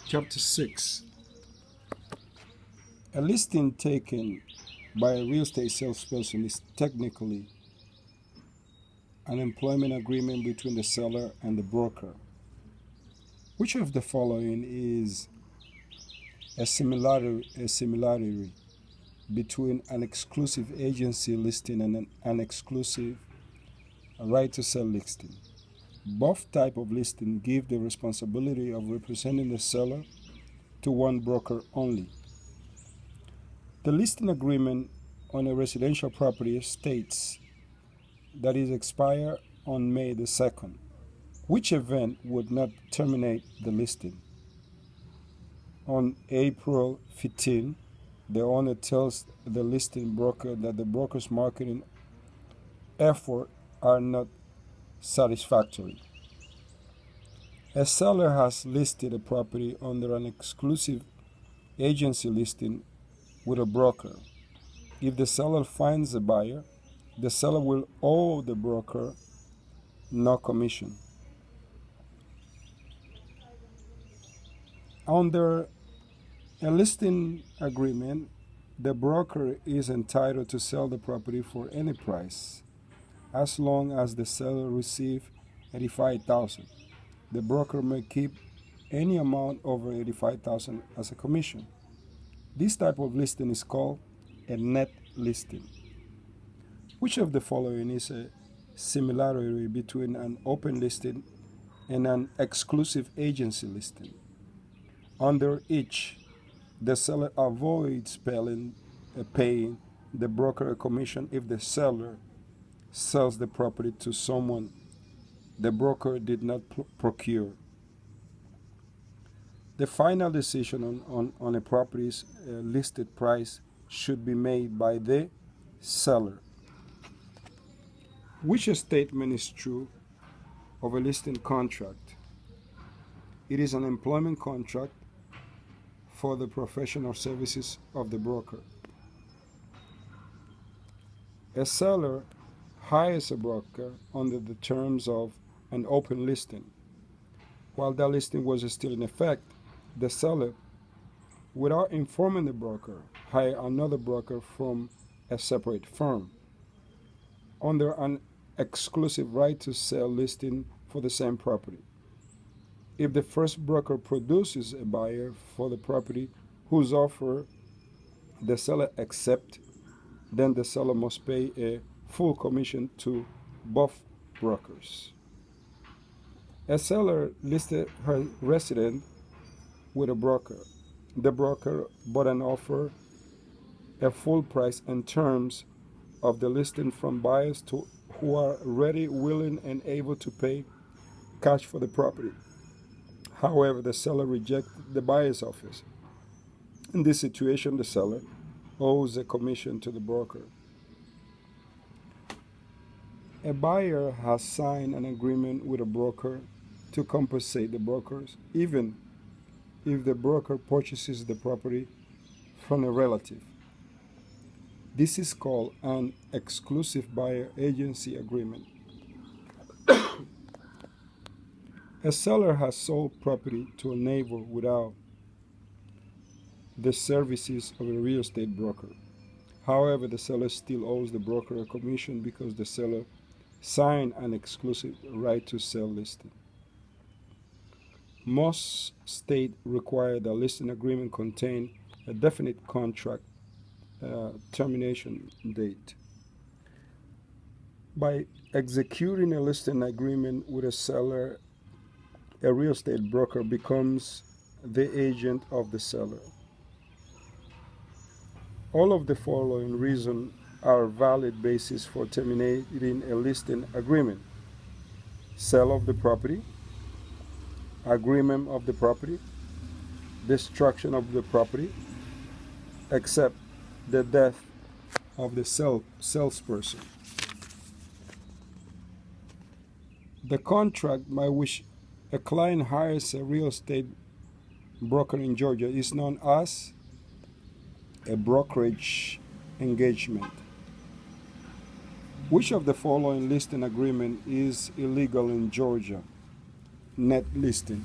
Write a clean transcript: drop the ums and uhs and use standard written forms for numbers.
Chapter 6. A listing taken by a real estate salesperson is technically an employment agreement between the seller and the broker. Which of the following is a similarity between an exclusive agency listing and an exclusive right-to-sell listing? Both types of listing give the responsibility of representing the seller to one broker only. The listing agreement on a residential property states that it expires on May the 2nd, which event would not terminate the listing. On April 15, the owner tells the listing broker that the broker's marketing efforts are not satisfactory. A seller has listed a property under an exclusive agency listing with a broker. If the seller finds a buyer, the seller will owe the broker no commission. Under a listing agreement, the broker is entitled to sell the property for any price, as long as the seller receives $85,000. The broker may keep any amount over $85,000 as a commission. This type of listing is called a net listing. Which of the following is a similarity between an open listing and an exclusive agency listing? Under each, the seller avoids paying the broker a commission if the seller sells the property to someone the broker did not procure. The final decision on a property's listed price should be made by the seller. Which statement is true of a listing contract? It is an employment contract for the professional services of the broker. A seller hires a broker under the terms of an open listing. While that listing was still in effect, the seller, without informing the broker, hired another broker from a separate firm under an exclusive right to sell listing for the same property. If the first broker produces a buyer for the property whose offer the seller accepts, then the seller must pay a full commission to both brokers. A seller listed her residence with a broker. The broker bought and offered a full price and terms of the listing from buyers who are ready, willing, and able to pay cash for the property. However, the seller rejected the buyer's offers. In this situation, the seller owes a commission to the broker. A buyer has signed an agreement with a broker to compensate the brokers, even if the broker purchases the property from a relative. This is called an exclusive buyer agency agreement. A seller has sold property to a neighbor without the services of a real estate broker. However, the seller still owes the broker a commission because the seller signed an exclusive right to sell listing. Most states require that listing agreement contain a definite contract termination date. By executing a listing agreement with a seller, a real estate broker becomes the agent of the seller. All of the following reasons are valid basis for terminating a listing agreement: sale of the property, agreement of the property, destruction of the property, except the death of the salesperson. The contract by which a client hires a real estate broker in Georgia is known as a brokerage engagement. Which of the following listing agreement is illegal in Georgia? Net listing.